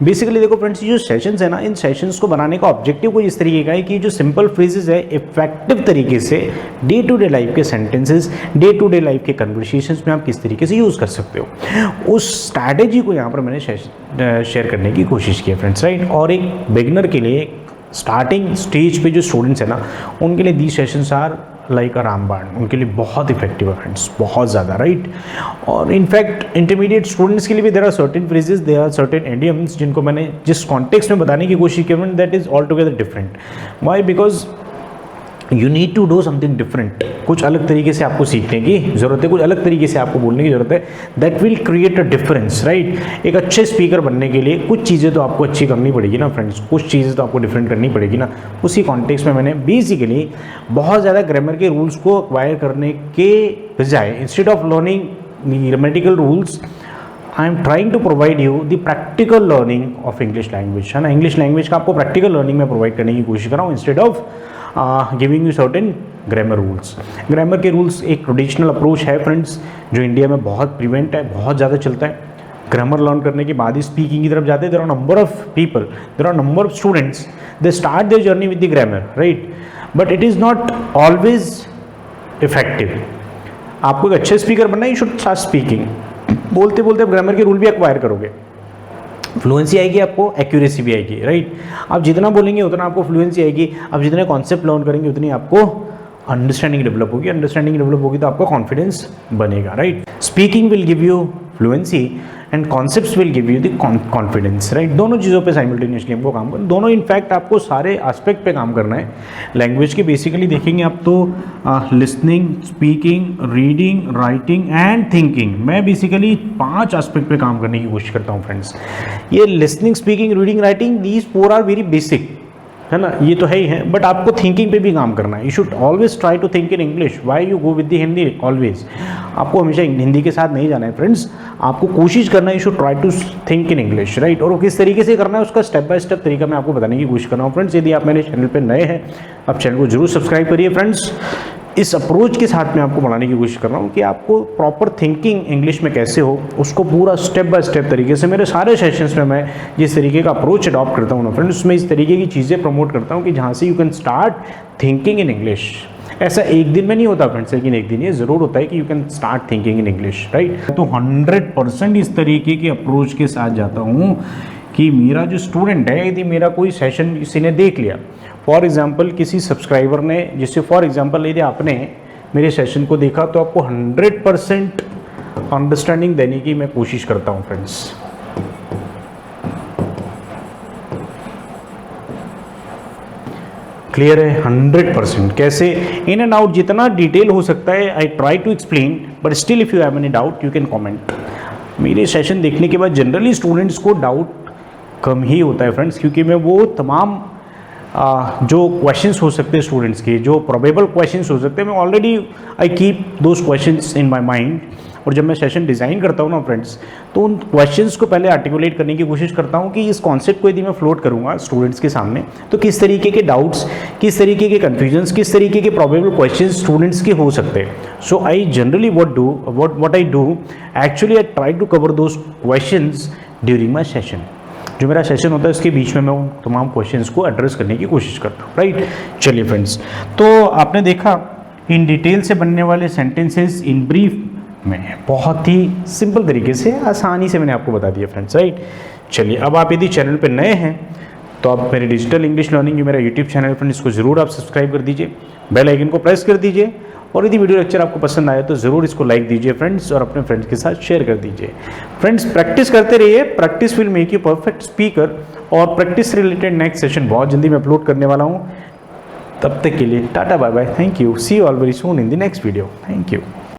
Basically देखो friends, ये जो सेशंस है ना, इन सेशंस को बनाने का ऑब्जेक्टिव कुछ इस तरीके का है कि जो सिंपल फ्रेजेस है इफेक्टिव तरीके से डे टू डे लाइफ के sentences, day to day life के कन्वर्सेशंस में आप किस तरीके से यूज़ कर सकते हो, उस स्ट्रैटेजी को यहाँ पर मैंने शेयर करने की कोशिश की है फ्रेंड्स, राइट। और एक बिगिनर के लिए स्टार्टिंग स्टेज पे जो स्टूडेंट्स हैं ना, उनके लिए the sessions are like a रामबाण, उनके लिए बहुत इफेक्टिव है फ्रेंड्स, बहुत ज़्यादा, राइट। और इनफैक्ट इंटरमीडिएट स्टूडेंट्स के लिए भी there are certain phrases, there are certain idioms जिनको मैंने जिस कॉन्टेक्स्ट में बताने की कोशिश की है, that is all together different. Why? Because you need to do something different, कुछ अलग तरीके से आपको सीखने की ज़रूरत है, कुछ अलग तरीके से आपको बोलने की ज़रूरत है, that will create a difference, right. एक अच्छे स्पीकर बनने के लिए कुछ चीज़ें तो आपको अच्छी करनी पड़ेगी ना फ्रेंड्स, कुछ चीज़ें तो आपको डिफरेंट करनी पड़ेगी ना। उसी कॉन्टेक्स्ट में मैंने बेसिकली बहुत ज़्यादा ग्रामर के रूल्स को एक्वायर करने के बजाय, instead of learning grammatical rules, I am trying to provide you the practical learning of English language, है ना। इंग्लिश लैंग्वेज का आपको प्रैक्टिकल लर्निंग में प्रोवाइड करने की कोशिश कर रहा हूँ, instead of giving you certain grammar rules. Grammar के रूल्स एक ट्रेडिशनल अप्रोच है फ्रेंड्स, जो इंडिया में बहुत प्रिवेंट है, बहुत ज़्यादा चलता है। ग्रामर लर्न करने के बाद ही स्पीकिंग की तरफ जाते हैं। There are number of people, there are number of students, they start their journey with the grammar, right, but it is not always effective. आपको एक अच्छे स्पीकर बनना है, यू शुड स्टार्ट स्पीकिंग। बोलते बोलते आप ग्रामर के रूल भी एक्वायर करोगे, फ्लुएंसी आएगी, आपको एक्यूरेसी भी आएगी, राइट। आप जितना बोलेंगे उतना आपको फ्लुएंसी आएगी, आप जितने कॉन्सेप्ट लर्न करेंगे उतनी आपको अंडरस्टैंडिंग डेवलप होगी, अंडरस्टैंडिंग डेवलप होगी तो आपका कॉन्फिडेंस बनेगा, right. Speaking will give you fluency and concepts will give you the confidence, right. दोनों चीज़ों पे साइमल्टेनियसली हमको काम करना, दोनों इनफैक्ट आपको सारे एस्पेक्ट पे काम करना है लैंग्वेज के। बेसिकली देखेंगे आप तो listening, speaking, reading, writing and thinking, मैं बेसिकली 5 एस्पेक्ट पे काम करने की कोशिश करता हूँ फ्रेंड्स। ये listening, speaking, reading, writing, these 4 are very basic, है ना, ये तो है ही है, बट आपको थिंकिंग पे भी काम करना है। You should always try to think in English, why you go with the Hindi always. आपको हमेशा हिंदी के साथ नहीं जाना है फ्रेंड्स, आपको कोशिश करना है, you should try to think in English, right. और वो किस तरीके से करना है उसका स्टेप बाय स्टेप तरीका मैं आपको बताने की कोशिश कर रहा हूँ फ्रेंड्स। यदि आप मेरे चैनल पर नए हैं, आप चैनल को जरूर सब्सक्राइब करिए फ्रेंड्स। इस अप्रोच के साथ मैं आपको बढ़ाने की कोशिश कर रहा हूँ कि आपको प्रॉपर थिंकिंग इंग्लिश में कैसे हो, उसको पूरा स्टेप बाय स्टेप तरीके से मेरे सारे सेशंस में मैं जिस तरीके का अप्रोच अडॉप्ट करता हूँ ना फ्रेंड्स, उसमें इस तरीके की चीज़ें प्रमोट करता हूँ कि जहाँ से you can start thinking in English. ऐसा एक दिन में नहीं होता फ्रेंड्स, लेकिन एक दिन ये ज़रूर होता है कि you can start thinking in English, right. तो 100% इस तरीके के अप्रोच के साथ जाता हूँ कि मेरा जो स्टूडेंट है, यदि मेरा कोई सेशन किसी ने देख लिया, फॉर एग्जाम्पल किसी सब्सक्राइबर ने, जिससे फॉर एग्जाम्पल यदि आपने मेरे सेशन को देखा, तो आपको 100% अंडरस्टैंडिंग देने की मैं कोशिश करता हूँ फ्रेंड्स। क्लियर है? 100%। कैसे? इन एंड आउट, जितना डिटेल हो सकता है I try to explain, but still if you have any doubt you can comment. मेरे सेशन देखने के बाद जनरली स्टूडेंट्स को डाउट कम ही होता है फ्रेंड्स, क्योंकि मैं वो तमाम जो क्वेश्चंस हो सकते हैं स्टूडेंट्स के, जो प्रोबेबल क्वेश्चंस हो सकते हैं, मैं already I keep those questions in my mind. और जब मैं सेशन डिज़ाइन करता हूँ ना फ्रेंड्स, तो उन क्वेश्चंस को पहले आर्टिकुलेट करने की कोशिश करता हूँ कि इस कॉन्सेप्ट को यदि मैं फ्लोट करूँगा स्टूडेंट्स के सामने, तो किस तरीके के डाउट्स, किस तरीके के कन्फ्यूजन्स, किस तरीके के प्रोबेबल क्वेश्चंस स्टूडेंट्स के हो सकते हैं। So I generally what I do actually I try to cover those questions during my session. जो मेरा सेशन होता है उसके बीच में मैं उन तमाम क्वेश्चंस को एड्रेस करने की कोशिश करता हूँ, राइट। चलिए फ्रेंड्स, तो आपने देखा इन डिटेल से बनने वाले सेंटेंसेस इन ब्रीफ में बहुत ही सिंपल तरीके से, आसानी से मैंने आपको बता दिया फ्रेंड्स, राइट। चलिए, अब आप यदि चैनल पर नए हैं तो आप मेरे डिजिटल इंग्लिश लर्निंग जो मेरा यूट्यूब चैनल है फ्रेंड्स, इसको ज़रूर आप सब्सक्राइब कर दीजिए, बेल आइकन को प्रेस कर दीजिए, और यदि वीडियो लेक्चर आपको पसंद आया तो ज़रूर इसको लाइक दीजिए फ्रेंड्स, और अपने फ्रेंड्स के साथ शेयर कर दीजिए फ्रेंड्स। प्रैक्टिस करते रहिए, practice will make you perfect speaker. और प्रैक्टिस रिलेटेड नेक्स्ट सेशन बहुत जल्दी मैं अपलोड करने वाला हूँ। तब तक के लिए tata bye bye, thank you, see you all very soon in the next video, thank you.